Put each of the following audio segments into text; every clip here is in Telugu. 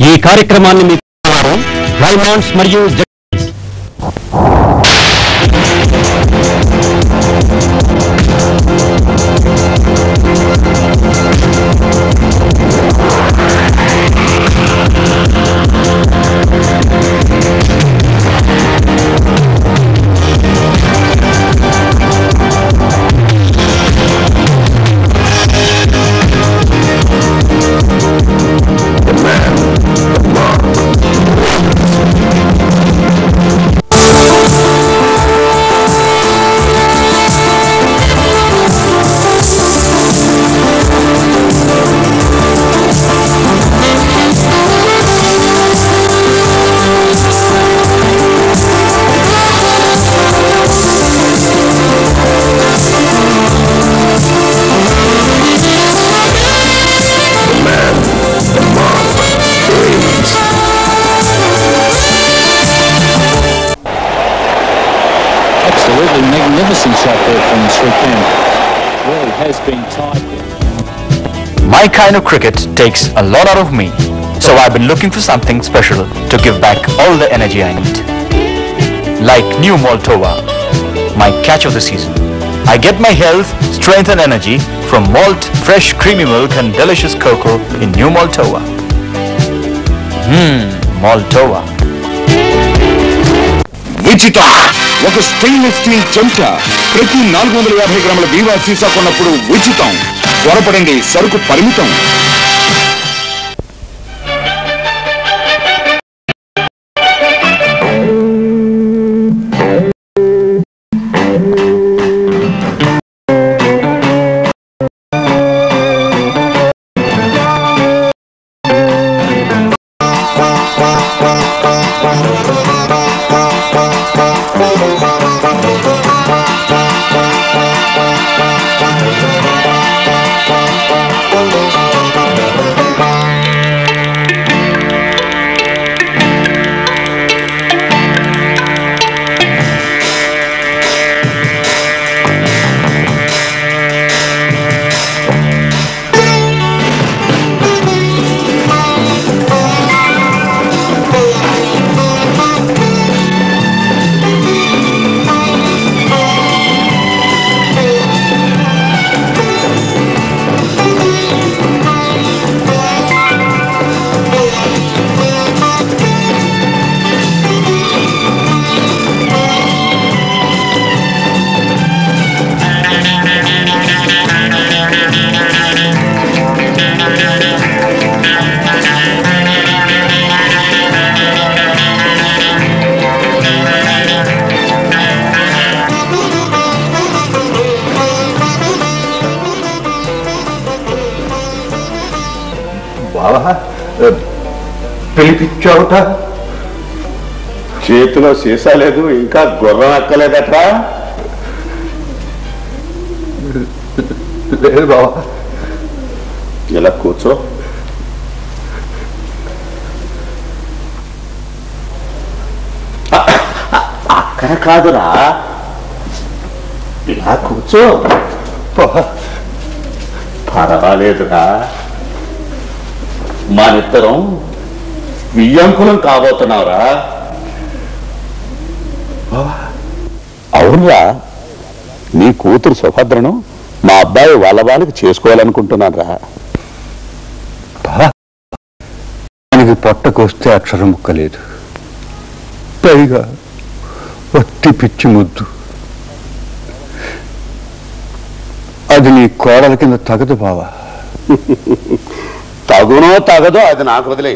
ఈ కార్యక్రమాన్ని మీకు రైమాండ్స్ మరియు magnificent shot there from Srikanth. Really has been tight there. My kind of cricket takes a lot out of me, so I've been looking for something special to give back all the energy I need. Like New Maltova, my catch of the season. I get my health, strength and energy from malt, fresh creamy milk and delicious cocoa in New Maltova. Maltova. Wichita! ఒక స్టెయిన్లెస్ స్టీల్ చెంచా ప్రతి 450 గ్రాముల బీవా సీసా కొన్నప్పుడు ఉచితం. త్వరపడండి, సరుకు పరిమితం. పిలిపించావుట చేతిలో సీసా లేదు, ఇంకా గుర్రం ఎక్కలేదట్రా? లేదు బావా. ఇలా కూర్చో. అక్కడ కాదురా, ఇలా కూర్చో. పర్వాలేదురా, మనిద్దరం వియ్యంకులం కాబోతున్నావురా. అవునరా, నీ కూతురు సుభద్రను మా అబ్బాయి వాళ్ళకి చేసుకోవాలనుకుంటున్నాను రా. దానికి పొట్టకొస్తే అక్షరం ముక్కలేదు, పైగా ఒట్టి పిచ్చి ముద్దు. అది నీ కోడల కింద తగదు బావా. తగునో తగదో అది నాకు వదిలే.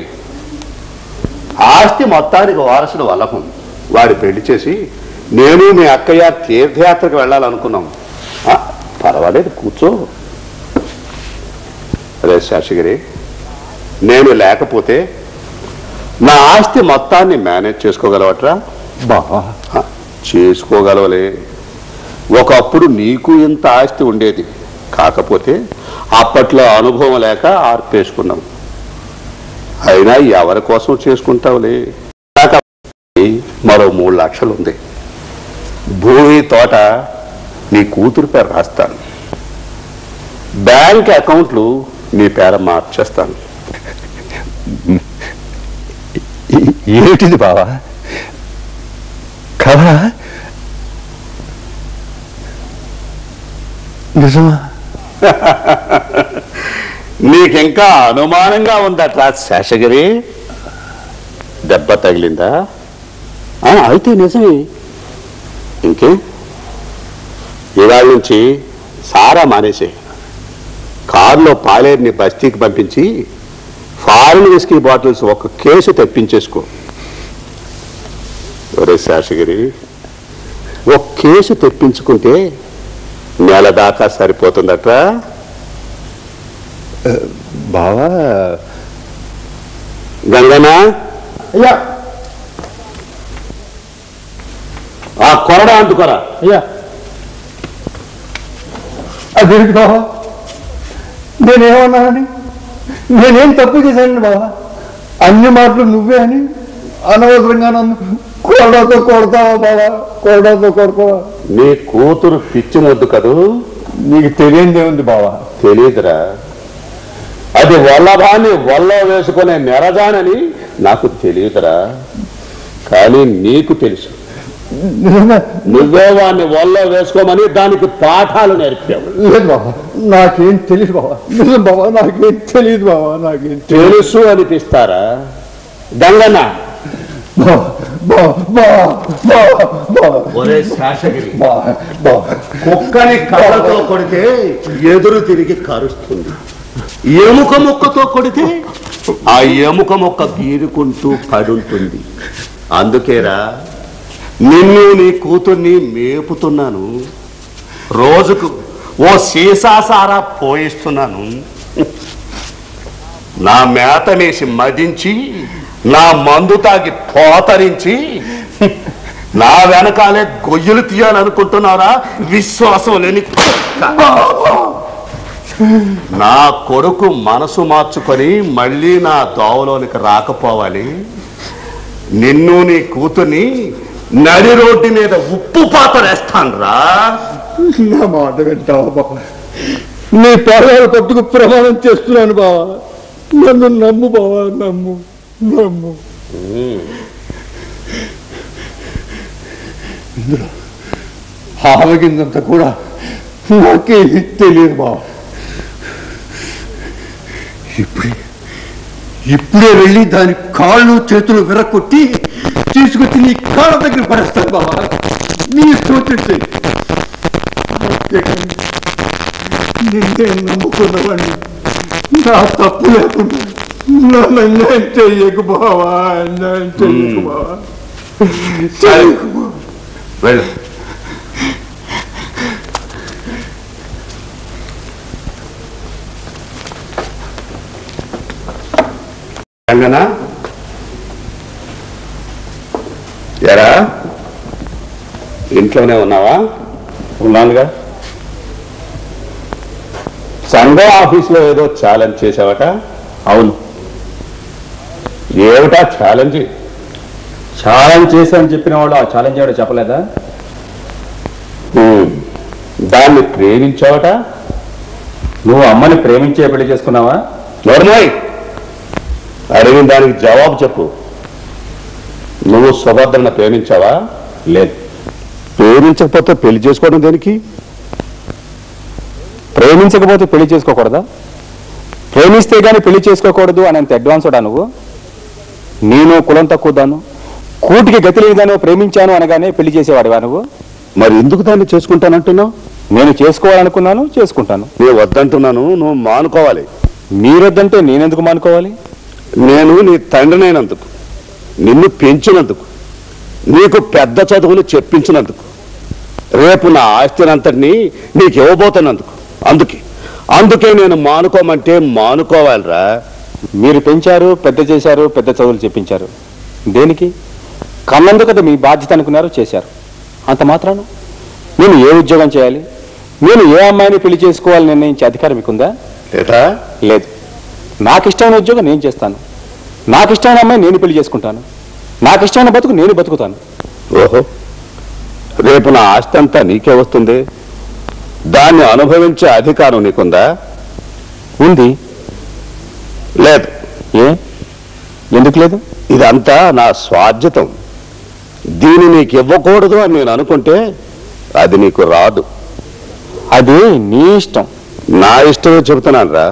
ఆస్తి మొత్తానికి వారసుడు వల్లభం. వాడి పెళ్లి చేసి నేను మీ అక్కయ్య తీర్థయాత్రకు వెళ్ళాలనుకున్నాం. పర్వాలేదు, కూర్చో. అదే శాషగిరి, నేను లేకపోతే నా ఆస్తి మొత్తాన్ని మేనేజ్ చేసుకోగలవట్రా? బావా చేసుకోగలవలే. ఒకప్పుడు నీకు ఇంత ఆస్తి ఉండేది, కాకపోతే అప్పట్లో అనుభవం లేక ఆర్పేసుకున్నాం. అయినా ఎవరి కోసం చేసుకుంటావులే. మరో 3 లక్షలు ఉంది. భూమి తోట నీ కూతురు పేరు రాస్తాను. బ్యాంక్ అకౌంట్లు నీ పేర మార్చేస్తాను. ఏమిటిది బావా? కవరా? నిజమా? నీకింకా అనుమానంగా ఉందట్రా శేషగిరి? దెబ్బ తగిలిందా? అయితే నిజమే. ఇంకే ఇవాళ నుంచి సారా మానేసే. కారులో పాలేరుని బస్తీకి పంపించి ఫారిన్ విస్కీ బాటిల్స్ ఒక కేసు తెప్పించేసుకో. ఒరే శేషగిరి, ఒక కేసు తెప్పించుకుంటే నెల దాకా సరిపోతుందట్రా. బావా గంగనా, అయ్యా ఆ కొరడా అంటుకోరా. అయ్యా అదేంటి బావా? నేనేమన్నానని? నేనేం తప్పు చేశానండి బావా? అన్ని మాటలు నువ్వే అని అనవసరంగా నన్ను కోడతో కొడతావా బావా? కోడతో కొడతావా? నీ కూతురు పిచ్చి మొద్దు కదూ. నీకు తెలియందేముంది బావా? తెలియదురా. అది వల్లభాన్ని వల్ల వేసుకునే నెరజానని నాకు తెలియదురా. కానీ నీకు తెలుసు. నువ్వే వాడిని వల్ల వేసుకోమని దానికి పాఠాలు నేర్పావు. లేదు బావా, నాకేం తెలియదు బావా. నిజం బావా, నాకేం తెలియదు బావా. నాకేం తెలుసు అనిపిస్తారా? గంగన్న, ఒరే శేషగిరి, కుక్కని కళ్ళతో కొడితే ఎదురు తిరిగి కరుస్తుంది. ఎముక ముక్కతో కొడితే ఆ ఎముక ముక్క గీరుకుంటూ పడుంటుంది. అందుకేరా నిన్ను నీ కూతుర్ని మేపుతున్నాను. రోజుకు ఓ సీసా సారా పోయిస్తున్నాను. నా మేతనేసి మదించి, నా మందు తాగి పోతరించి నా వెనకాలే గొయ్యలు తీయాలనుకుంటున్నారా? విశ్వాసం లేని నా కొడుకు మనసు మార్చుకొని మళ్ళీ నా దోవలోనికి రాకపోవాలి. నిన్ను నీ కూతుర్ని నడి రోడ్డు మీద ఉప్పు పాత వేస్తాను రా. నా మాట వింటావా బావా? నీ పాదాలు పట్టుకు ప్రమాణం చేస్తున్నాను బావా. నన్ను నమ్ము బావా, నమ్ము నమ్ము. ఇందులో ఆవగిందంతా కూడా నాకే తెలియదు బావా. ఇప్పుడే వెళ్ళి దాని కాళ్ళు చేతులు విరక్కొట్టి తీసుకొచ్చి నీ కాళ్ళ దగ్గర పడేస్తాను బావా. నీ సూచించి నిన్నే నమ్ముకున్నవాడిని నా తప్పు లేకుండా నన్ను అన్యాయం చెయ్యకు బావా. అన్యాయం చెయ్యకు బావా. చెయ్యకు బావా. వెళ్ళు. గంగనా, ఎరా ఇంట్లోనే ఉన్నావా? ఉన్నానుగా. సండే ఆఫీస్లో ఏదో ఛాలెంజ్ చేసావట? అవును. ఏమిటా ఛాలెంజ్? ఛాలెంజ్ చేశానని చెప్పిన వాళ్ళు ఆ ఛాలెంజ్ ఎవడో చెప్పలేదా? దాన్ని ప్రేమించావట? నువ్వు అమ్మని ప్రేమించే పెళ్లి చేసుకున్నావా? నోర్మోయ్, అడిగిన దానికి జవాబు చెప్పు. నువ్వు సుభద్రను ప్రేమించావా? లేదు. ప్రేమించకపోతే పెళ్లి చేసుకోవడం దేనికి? ప్రేమించకపోతే పెళ్లి చేసుకోకూడదా? ప్రేమిస్తే గానీ పెళ్లి చేసుకోకూడదు అనేంత అడ్వాన్స్డా నువ్వు? నేను కులం తక్కువదాను, కూటికి గతి లేదానో ప్రేమించాను అనగానే పెళ్లి చేసేవాడివా నువ్వు? మరి ఎందుకు దాన్ని చేసుకుంటానంటున్నావు? నేను చేసుకోవాలనుకున్నాను, చేసుకుంటాను. నేను వద్దంటున్నాను, నువ్వు మానుకోవాలి. మీరొద్దంటే నేనెందుకు మానుకోవాలి? నేను నీ తండ్రినైనందుకు, నిన్ను పెంచినందుకు, నీకు పెద్ద చదువులు చెప్పించినందుకు, రేపు నా ఆస్తినంతటినీ నీకు ఇవ్వబోతున్నందుకు, అందుకే నేను మానుకోమంటే మానుకోవాలిరా. మీరు పెంచారు, పెద్ద చేశారు, పెద్ద చదువులు చెప్పించారు. దేనికి? కన్నందుకు అది మీ బాధ్యత అనుకున్నారు, చేశారు. అంత మాత్రాన నేను ఏ ఉద్యోగం చేయాలి, నేను ఏ అమ్మాయిని పెళ్లి చేసుకోవాలని నిర్ణయించే అధికారం మీకుందా? లేదా? లేదు. నాకు ఇష్టమైన ఉద్యోగం నేను చేస్తాను, నాకు ఇష్టమైన అమ్మాయి నేను పెళ్లి చేసుకుంటాను, నాకు ఇష్టమైన బతుకు నేను బతుకుతాను. ఓహో, రేపు నా ఆస్తి అంతా నీకే వస్తుంది, దాన్ని అనుభవించే అధికారం నీకుందా? ఉంది. లేదు. ఏ ఎందుకు లేదు? ఇదంతా నా స్వార్జితం. దీన్ని నీకు ఇవ్వకూడదు అని నేను అనుకుంటే అది నీకు రాదు. అది నీ ఇష్టం. నా ఇష్టమే చెబుతున్నాను రా.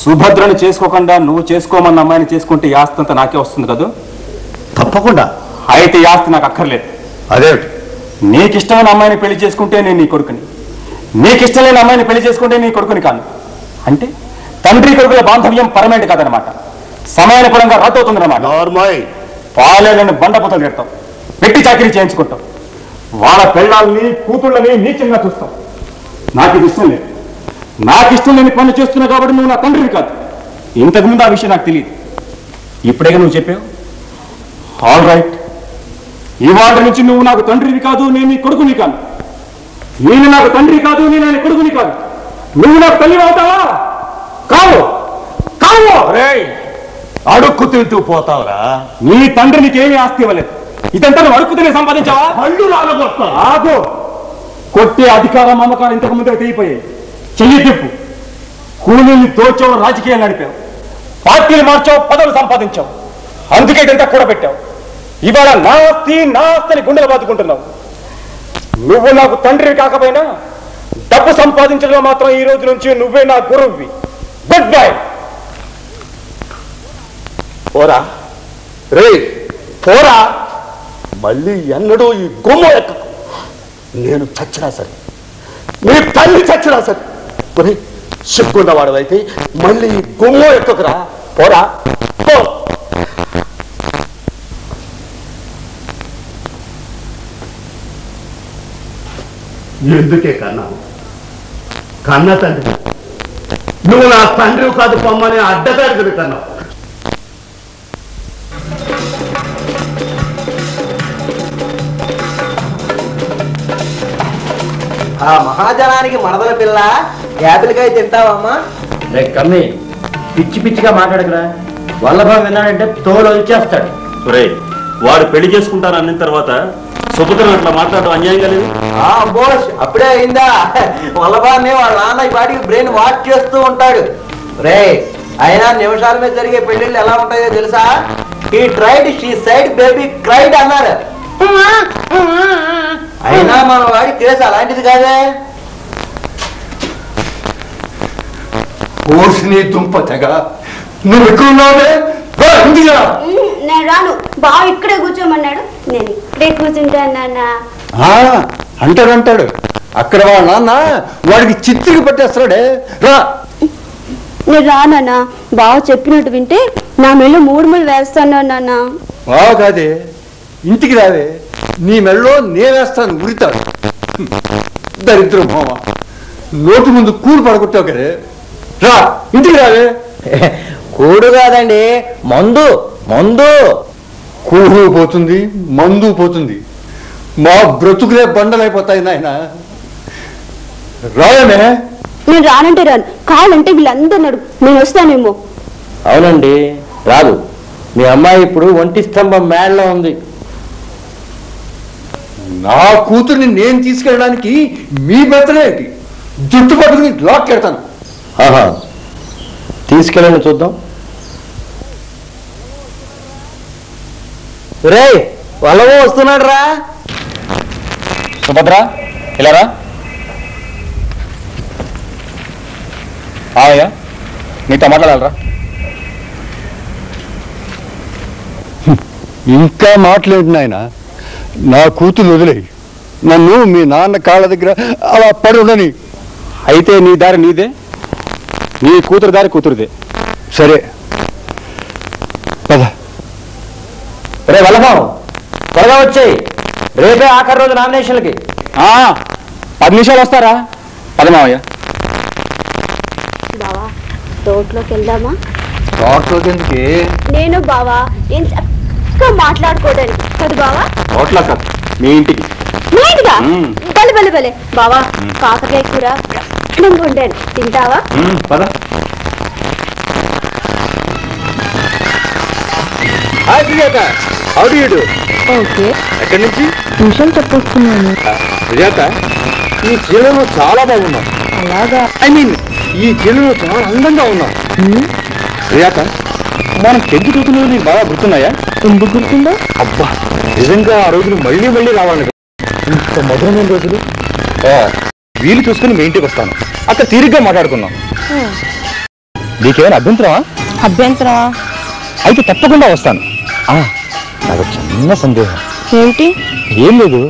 సుభద్రని చేసుకోకుండా నువ్వు చేసుకోమన్న అమ్మాయిని చేసుకుంటే ఈ ఆస్తి అంతా నాకే వస్తుంది కదా? తప్పకుండా. అయితే ఈ ఆస్తి నాకు అక్కర్లేదు. అదేమిటి? నీకు ఇష్టమైన అమ్మాయిని పెళ్లి చేసుకుంటే నేను నీ కొడుకుని, నీకు ఇష్టం లేని అమ్మాయిని పెళ్లి చేసుకుంటే నీ కొడుకుని కాను. అంటే తండ్రి కొడుకుల బాంధవ్యం పర్మనెంట్ కాదనమాట, సమయానుకూలంగా రద్దవుతుందన్నమాట. నార్మల్. పాలేలను బండపోతలు పెడతాం, పెట్టి చాకరీ చేయించుకుంటాం, వాళ్ళ పెళ్ళాలని కూతుళ్ళని నీచంగా చూస్తాం. నాకు ఇది ఇష్టం లేదు. నాకు ఇష్టం లేని పనులు చేస్తున్నావు కాబట్టి నువ్వు నా తండ్రివి కాదు. ఇంతకుముందు ఆ విషయం నాకు తెలియదు, ఇప్పుడేగా నువ్వు చెప్పావు. ఆల్ రైట్, ఇవాళ నుంచి నువ్వు నాకు తండ్రివి కాదు, నేను నీ కొడుకుని కాను. నేను నాకు తండ్రి కాదు, నేను ఆయన కొడుకుని కాదు. నువ్వు నాకు తల్లి అవుతావా? కావు కావు. అడుక్కు తింటూ పోతావురా. నీ తండ్రి నీకేమీ ఆస్తి ఇవ్వలేదు. ఇదంతా నువ్వు అడుక్కుతూనే సంపాదించావా? పళ్ళు రాలగొడతా. ఆగు. కొట్టే అధికారం అమ్మకాలు ఇంతకు ముందే తెగిపోయాయి. చెయ్యి తిప్పు. కూలీని దోచావు, రాజకీయాలు నడిపావు, పార్టీలు మార్చావు, పదవులు సంపాదించావు, అందుకే ఇదంతా కూడా పెట్టావు. ఇవాళ నా ఆస్తి అని గుండెలు బాదుకుంటున్నావు. నువ్వు నాకు తండ్రివి కాకపోయినా డబ్బు సంపాదించడంలో మాత్రం ఈ రోజు నుంచి నువ్వే నా గురువువి. Good bye. పోరా రే, పోరా. మళ్ళీ ఎన్నడూ ఈ గుమ్మ ఎక్కకు. నేను చచ్చినా సరే, నీ తల్లి చచ్చినా సరే. మరి సిగ్గున్నవాడు అయితే మళ్ళీ ఈ గుమ్మ ఎక్కకురా. పోరా పో. ఎందుకే కన్నావు? కన్న తండ్రి నువ్వు నా తండ్రి కాదు పొమ్మని అడ్డగాడికి కన్నావు. ఆ మహాజనానికి మరదల పిల్ల యాపిల్కాయ తింటావమ్మా? కమ్మి పిచ్చి పిచ్చిగా మాట్లాడకరా. వల్లభం విన్నాడంటే తోలు వచ్చేస్తాడు. వాడు పెళ్లి చేసుకుంటాను అన్న తర్వాత సుభద్రను అట్లా మాట్లాడడం అన్యాయంగా లేదు? బోస్ అప్పుడే అయిందా? వల్లభాన్ని వాళ్ళ నాన్న ఈ వాడికి బ్రెయిన్ వాష్ చేస్తూ ఉంటాడు. రే అయినా నిమిషాల మీద జరిగే పెళ్లిళ్ళు ఎలా ఉంటాయో తెలుసా? He tried, she side, baby cried అన్నారు. అయినా మన వాడి కేసు అలాంటిది కాదే. కోర్సుని దుంప తెగ నువ్వు ఎక్కువన్నావే. నేను రాను. బావ ఇక్కడే కూర్చోమన్నాడు, నేను ఇక్కడే కూర్చుంటాను. అంటాడు అక్కడ వాళ్ళ నాన్న వాడికి చిత్తికి పట్టేస్తాడే. రా. నేను రానన్నా. బావ చెప్పినట్టు వింటే నా మెళ్ళు 3 ముళ్ళు వేస్తాను నాన్న. బావ కాదే, ఇంటికి రావే, నీ మెళ్ళో నేనేస్తాను ఉరితాడు. దరిద్రం మామ, నోటి ముందు కూడు పడగొట్టావు కదే. రా, ఇంటికి రావే. కూడు కాదండి, మందు. మందు కూడు పోతుంది, మందు పోతుంది, మా బ్రతుకులే బండలైపోతాయి నాయన. రాయమే. నేను రానంటే రాను, కావాలంటే వీళ్ళందరూ నడు, నేను వస్తానేమో. అవునండి రాదు. మీ అమ్మాయి ఇప్పుడు ఒంటి స్తంభం మేడలో ఉంది. నా కూతుర్ని నేను తీసుకెళ్ళడానికి మీ బెత్తలేంటి? జుట్టు పట్టుకుని లాక్ కెడతాను. తీసుకెళ్ళండి చూద్దాం. రే వల్లవో వస్తున్నాడు రా. సుభద్ర ఇలా రా. ఆయా నీతో మాట్లాడాలరా. ఇంకా మాట్లాడి నాయన, నా కూతురు వదిలేయి, నన్ను మీ నాన్న కాళ్ళ దగ్గర అలా పడి ఉండని. అయితే నీ దారి నీదే, నీ కూతురు దారి కూతురుదే. సరే పద. రే వల్లభం త్వరగా వచ్చేయి, రేపే ఆఖరి రోజు నామినేషన్లకి. 10 నిమిషాలు వస్తారా? పదమావయ్య. బావా తోటలోకి వెళ్దామా? తోటలోకి ఎందుకే? నేను బావా ఏం చక్కగా మాట్లాడుకోవడానికి కదా బావా. తోటలో కాదు, మీ ఇంటికి. నేనుగా బలి బలి బలే బావా. కాకరకాయ కూర వండాను, తింటావా? పద. How do you do? Okay. ఎక్కడి నుంచి? నిమిషం చెప్పొస్తున్నాను. సుజాత, ఈ చీరలో చాలా బాగున్నావు. అలాగా? ఐ మీన్ ఈ చీరలో చాలా అందంగా ఉన్నావు. సుజాత, మనం 10th రోజులు నీకు బాగా గుర్తున్నాయా? ఎందుకు గుర్తుందో? అబ్బా, నిజంగా ఆ రోజులు మళ్ళీ మళ్ళీ రావాలని ఇంత మధురమైన రోజులు. వీలు చూసుకుని మీ ఇంటికి వస్తాను, అక్కడ తీరిగ్గా మాట్లాడుకుందాం. నీకేమైనా అభ్యంతరమా? అభ్యంతరమా? అయితే తప్పకుండా వస్తాను. నాకు చిన్న సందేహం. ఏమిటి? ఏం లేదు,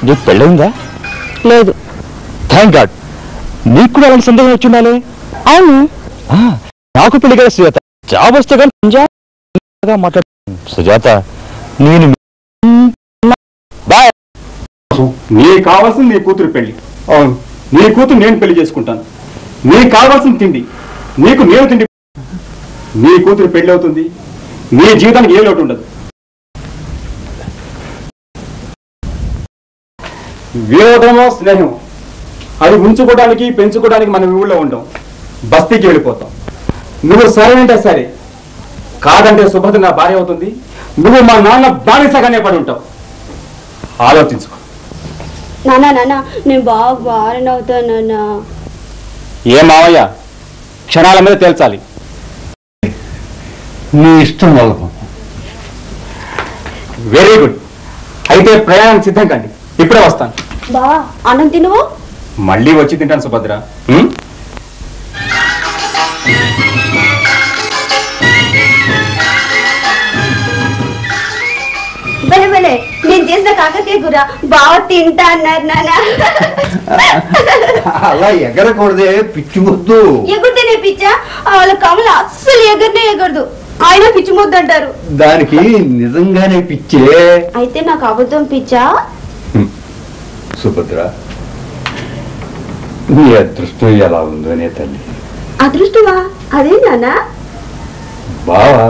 నీకు పెళ్ళయిందా? లేదు. Thank God. నీకు కూడా అలాంటి సందేహం వచ్చి ఉండాలి. అవును, నాకు పెళ్లి కదా సుజాత. జాబ్ వస్తే కానీ మాట్లాడు. సుజాత, నేను బాయ్. నీకు కావాల్సింది నీ కూతురు పెళ్లి. అవును, నీ కూతురు నేను పెళ్లి చేసుకుంటాను. నీకు కావాల్సిన తిండి నీకు నేను తిండి. నీ కూతురు పెళ్లి అవుతుంది, నీ జీవితానికి ఏ లోటు ఉండదు. విరోధమో స్నేహం అది ఉంచుకోవడానికి పెంచుకోవడానికి మనం ఊళ్ళో ఉంటాం, బస్తీకి వెళ్ళిపోతాం. నువ్వు సరేనంటే సరే, కాదంటే సుభద్ర నా భార్య అవుతుంది. నువ్వు మా నాన్న బానిసగానే పడి ఉంటావు. ఆలోచించుకో. నాన్న నేను బాగా బారనవుతాను నాన్న. ఏ మావయ్య, క్షణాల మీద తేల్చాలి. నీ ఇష్టం వాళ్ళకు. Very good. అయితే ప్రయాణం సిద్ధం కండి, ఇప్పుడే వస్తాను. బా, అన్నం తినవు? మళ్ళీ వచ్చి తింటాను సుభద్ర. భలే భలే, నేను చేసిన కాకరకాయ కూర బాగా తింటా అన్నారు నాన్న. అలా ఎగరకూడదే, పిచ్చి ముద్దు. ఎగురుతేనే పిచ్చా? వాళ్ళ కమలు అస్సలు ఎగరనే ఎగరదు, ఆయన పిచ్చి ముద్దు అంటారు. దానికి నిజంగానే పిచ్చే. అయితే నాకు అబద్ధం పిచ్చా? సుభద్ర, నీ అదృష్టం ఎలా ఉందో నే తల్లి. అదృష్టమా? అదే నాన్న. బావా,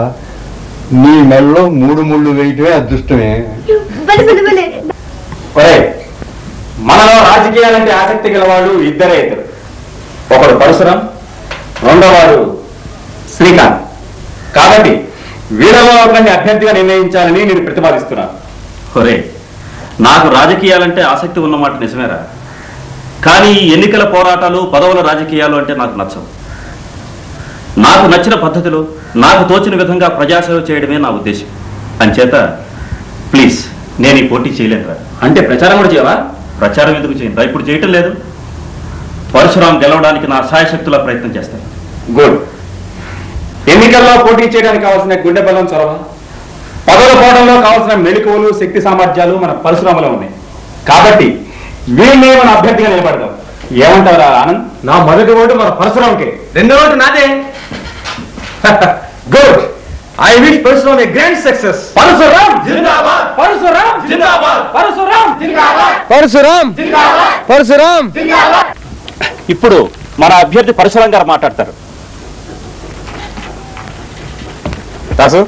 నీ మెల్లో 3 ముళ్ళు వేయటమే అదృష్టమే. భలే భలే భలే. మనలో రాజకీయాలంటే ఆసక్తి గలవాడు ఇద్దరు. ఒకడు పరశురాం, రెండోవాడు శ్రీకాంత్. కాబట్టి వీళ్ళలో ఒకరిని అభ్యర్థిగా నిర్ణయించాలని నేను ప్రతిపాదిస్తున్నాను. ఒరే, నాకు రాజకీయాలంటే ఆసక్తి ఉన్నమాట నిజమేరా, కానీ ఈ ఎన్నికల పోరాటాలు, పదవుల రాజకీయాలు అంటే నాకు నచ్చవు. నాకు నచ్చిన పద్ధతిలో, నాకు తోచిన విధంగా ప్రజాసేవ చేయడమే నా ఉద్దేశం. అంచేత ప్లీజ్, నేను ఈ పోటీ చేయలేనురా. అంటే ప్రచారం కూడా చేయవా? ప్రచారం ఎందుకు చేయను? ఇప్పుడు చేయటం లేదు. పరశురాం గెలవడానికి నా శాయశక్తుల ప్రయత్నం చేస్తాను. గుడ్. ఎన్నికల్లో పోటీ చేయడానికి కావాల్సిన గుండె బలం, చొరవ, పదవుల పోవడంలో కావాల్సిన మెళుకువలు, శక్తి సామర్థ్యాలు మన పరశురాములో ఉన్నాయి. కాబట్టి వీళ్ళే మన అభ్యర్థిగా నిలబడతాం. ఏమంటారా ఆనంద్? నా మొదటి ఓటు మన పరశురాంకే, రెండో ఓటు నాదే. Good. I wish Parashuram a grand success. Parashuram జిందాబాద్! పరశురాం జిందాబాద్! పరశురాం జిందాబాద్! పరశురాం జిందాబాద్! పరశురాం జిందాబాద్! ఇప్పుడు మన అభ్యర్థి పరశురాం గారు మాట్లాడతారు. దాసు,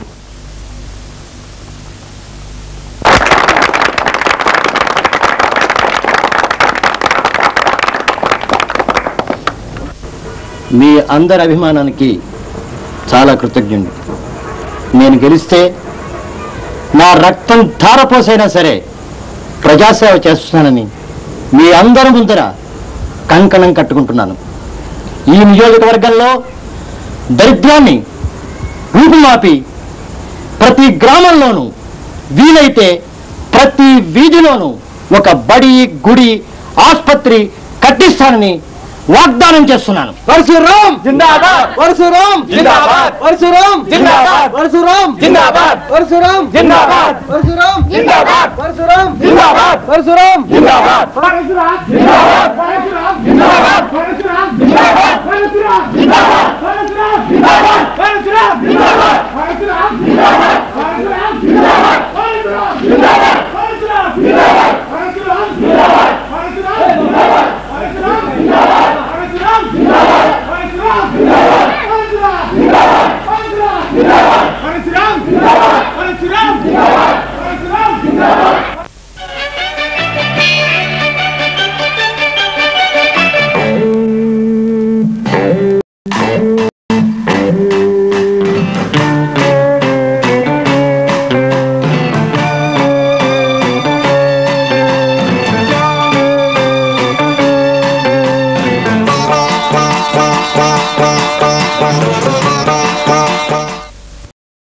మీ అందరి అభిమానానికి చాలా కృతజ్ఞుడు. నేను గెలిస్తే నా రక్తం ధారపోసైనా సరే ప్రజాసేవ చేస్తున్నానని మీ అందరి ముందర కంకణం కట్టుకుంటున్నాను. ఈ నియోజకవర్గంలో దరిద్రాన్ని రూపుమాపి ప్రతి గ్రామంలోనూ, వీలైతే ప్రతి వీధిలోనూ ఒక బడి, గుడి, ఆసుపత్రి కట్టిస్తానని వాగ్దానం చేస్తున్నాను. పరశురాం జిందాబాద్! పరశురాం జిందాబాద్! పరశురాం జిందాబాద్! పరశురాం జిందాబాద్! పరశురాం జిందాబాద్! పరశురాం జిందాబాద్! పరశురాం జిందాబాద్! పరశురాం జిందాబాద్! పరశురాం జిందాబాద్! పరశురాం జిందాబాద్! పరశురాం జిందాబాద్! పరశురాం జిందాబాద్! పరశురాం జిందాబాద్! పరశురాం జిందాబాద్! పరశురాం జిందాబాద్!